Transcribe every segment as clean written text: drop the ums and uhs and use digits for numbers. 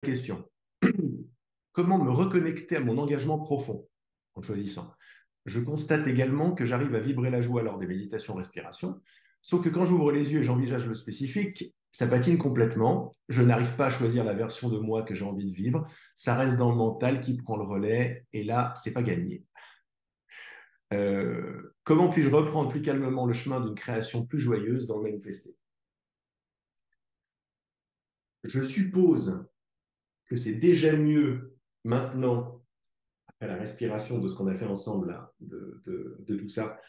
question. Comment me reconnecter à mon engagement profond en choisissant? Je constate également que j'arrive à vibrer la joie lors des méditations respiration, sauf que quand j'ouvre les yeux et j'envisage le spécifique, ça patine complètement. Je n'arrive pas à choisir la version de moi que j'ai envie de vivre. Ça reste dans le mental qui prend le relais, et là, c'est pas gagné. Comment puis-je reprendre plus calmement le chemin d'une création plus joyeuse dans le manifesté? Je suppose que c'est déjà mieux maintenant, après la respiration de ce qu'on a fait ensemble, là, de tout ça,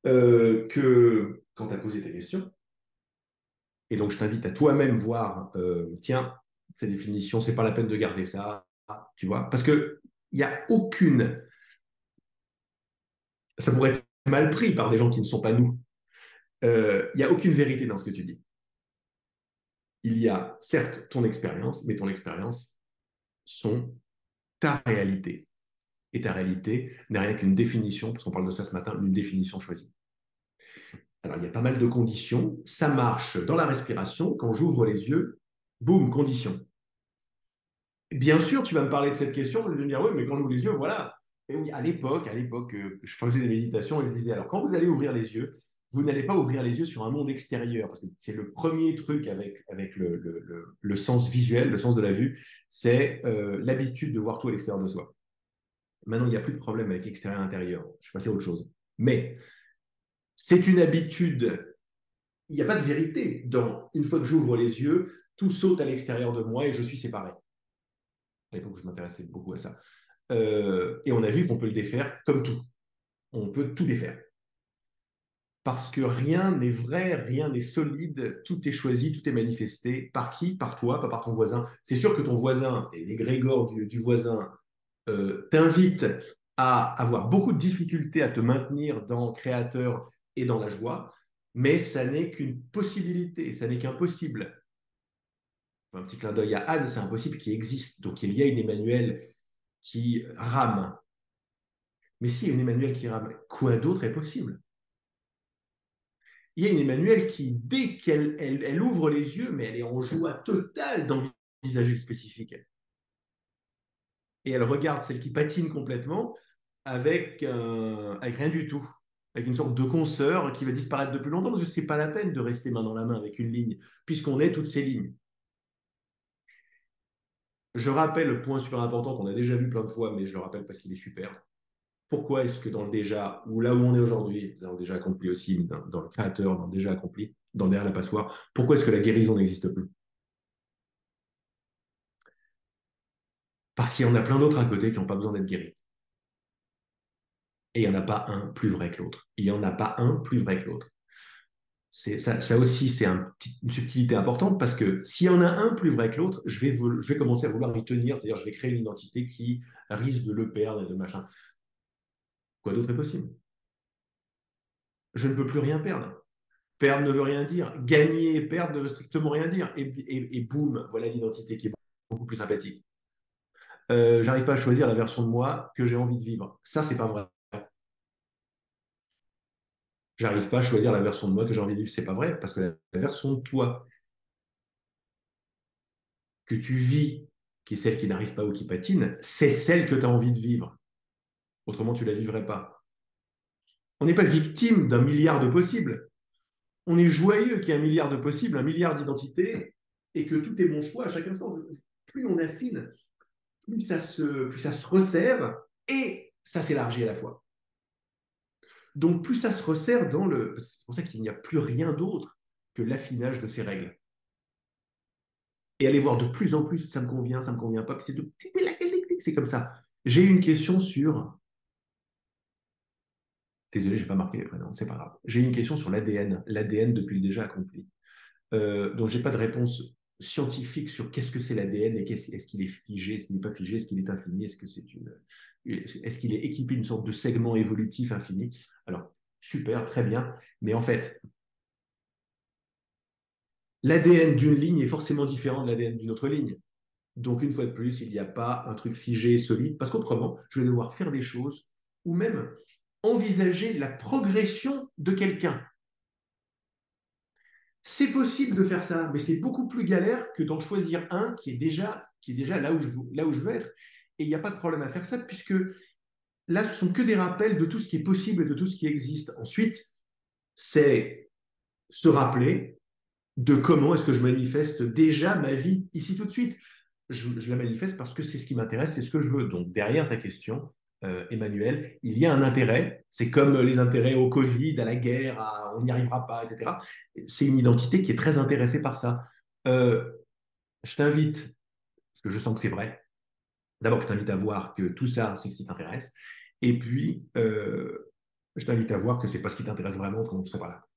que quand tu as posé ta question. Et donc, je t'invite à toi-même voir, tiens, ces définitions, c'est pas la peine de garder ça, tu vois, parce que il n'y a aucune, ça pourrait être mal pris par des gens qui ne sont pas nous. Il n'y a aucune vérité dans ce que tu dis. Il y a certes ton expérience, mais ton expérience sont ta réalité. Et ta réalité n'est rien qu'une définition, parce qu'on parle de ça ce matin, une définition choisie. Alors, il y a pas mal de conditions. Ça marche dans la respiration. Quand j'ouvre les yeux, boum, condition. Bien sûr, tu vas me parler de cette question, je vais me dire, oui, mais quand j'ouvre les yeux, voilà. Et oui, à l'époque, je faisais des méditations et je disais, alors quand vous allez ouvrir les yeux, vous n'allez pas ouvrir les yeux sur un monde extérieur, parce que c'est le premier truc avec le sens visuel, le sens de la vue, c'est l'habitude de voir tout à l'extérieur de soi. Maintenant, il n'y a plus de problème avec extérieur-intérieur. Je suis passé à autre chose. Mais c'est une habitude. Il n'y a pas de vérité dans une fois que j'ouvre les yeux, tout saute à l'extérieur de moi et je suis séparé. À l'époque, je m'intéressais beaucoup à ça. Et on a vu qu'on peut le défaire comme tout. On peut tout défaire. Parce que rien n'est vrai, rien n'est solide, tout est choisi, tout est manifesté. Par qui? Par toi, pas par ton voisin. C'est sûr que ton voisin et l'égrégore du voisin t'invitent à avoir beaucoup de difficultés à te maintenir dans créateur et dans la joie, mais ça n'est qu'une possibilité, ça n'est qu'un possible. Un petit clin d'œil à Anne, c'est un possible qui existe. Donc il y a une Emmanuel qui rame. Mais s'il y a une Emmanuel qui rame, quoi d'autre est possible? Il y a une Emmanuel qui, dès qu'elle ouvre les yeux, mais elle est en joie totale d'envisager le spécifique. Et elle regarde celle qui patine complètement avec rien du tout, avec une sorte de consoeur qui va disparaître depuis longtemps, parce que ce n'est pas la peine de rester main dans la main avec une ligne, puisqu'on est toutes ces lignes. Je rappelle le point super important qu'on a déjà vu plein de fois, mais je le rappelle parce qu'il est super. Pourquoi est-ce que dans le déjà, ou là où on est aujourd'hui, dans le déjà accompli aussi, dans le créateur, dans le déjà accompli, dans derrière la passoire, pourquoi est-ce que la guérison n'existe plus? Parce qu'il y en a plein d'autres à côté qui n'ont pas besoin d'être guéris. Et il n'y en a pas un plus vrai que l'autre. Il n'y en a pas un plus vrai que l'autre. Ça aussi, c'est une subtilité importante parce que s'il y en a un plus vrai que l'autre, je vais commencer à vouloir y tenir, c'est-à-dire je vais créer une identité qui risque de le perdre et de machin. Quoi d'autre est possible? Je ne peux plus rien perdre. Perdre ne veut rien dire. Gagner et perdre ne veut strictement rien dire. Et boum, voilà l'identité qui est beaucoup plus sympathique. J'arrive pas à choisir la version de moi que j'ai envie de vivre. Ça, c'est pas vrai. J'arrive pas à choisir la version de moi que j'ai envie de vivre. C'est pas vrai, parce que la version de toi que tu vis, qui est celle qui n'arrive pas ou qui patine, c'est celle que tu as envie de vivre. Autrement, tu ne la vivrais pas. On n'est pas victime d'un milliard de possibles. On est joyeux qu'il y ait un milliard de possibles, un milliard d'identités, et que tout est mon choix à chaque instant. Plus on affine, plus ça se resserre, et ça s'élargit à la fois. Donc, plus ça se resserre dans le... C'est pour ça qu'il n'y a plus rien d'autre que l'affinage de ces règles. Et aller voir de plus en plus, ça me convient pas, c'est comme ça. J'ai une question sur... Désolé, je n'ai pas marqué les prénoms, c'est pas grave. J'ai une question sur l'ADN, l'ADN depuis le déjà accompli. Donc, je n'ai pas de réponse scientifique sur qu'est-ce que c'est l'ADN et est-ce qu'il est figé, est-ce qu'il n'est pas figé, est-ce qu'il est infini, est-ce qu'il est équipé d'une sorte de segment évolutif infini. Alors, super, très bien. Mais en fait, l'ADN d'une ligne est forcément différent de l'ADN d'une autre ligne. Donc, une fois de plus, il n'y a pas un truc figé, solide, parce qu'autrement, je vais devoir faire des choses ou même envisager la progression de quelqu'un. C'est possible de faire ça, mais c'est beaucoup plus galère que d'en choisir un qui est déjà qui est déjà là où je veux être. Et il n'y a pas de problème à faire ça, puisque là, ce sont que des rappels de tout ce qui est possible et de tout ce qui existe. Ensuite, c'est se rappeler de comment est-ce que je manifeste déjà ma vie ici tout de suite. Je la manifeste parce que c'est ce qui m'intéresse, c'est ce que je veux. Donc derrière ta question, Emmanuel, il y a un intérêt. C'est comme les intérêts au Covid, à la guerre, on n'y arrivera pas, etc. C'est une identité qui est très intéressée par ça. Euh, je t'invite, parce que je sens que c'est vrai, d'abord je t'invite à voir que tout ça, c'est ce qui t'intéresse. Et puis, je t'invite à voir que c'est pas ce qui t'intéresse vraiment quand on ne serait pas là.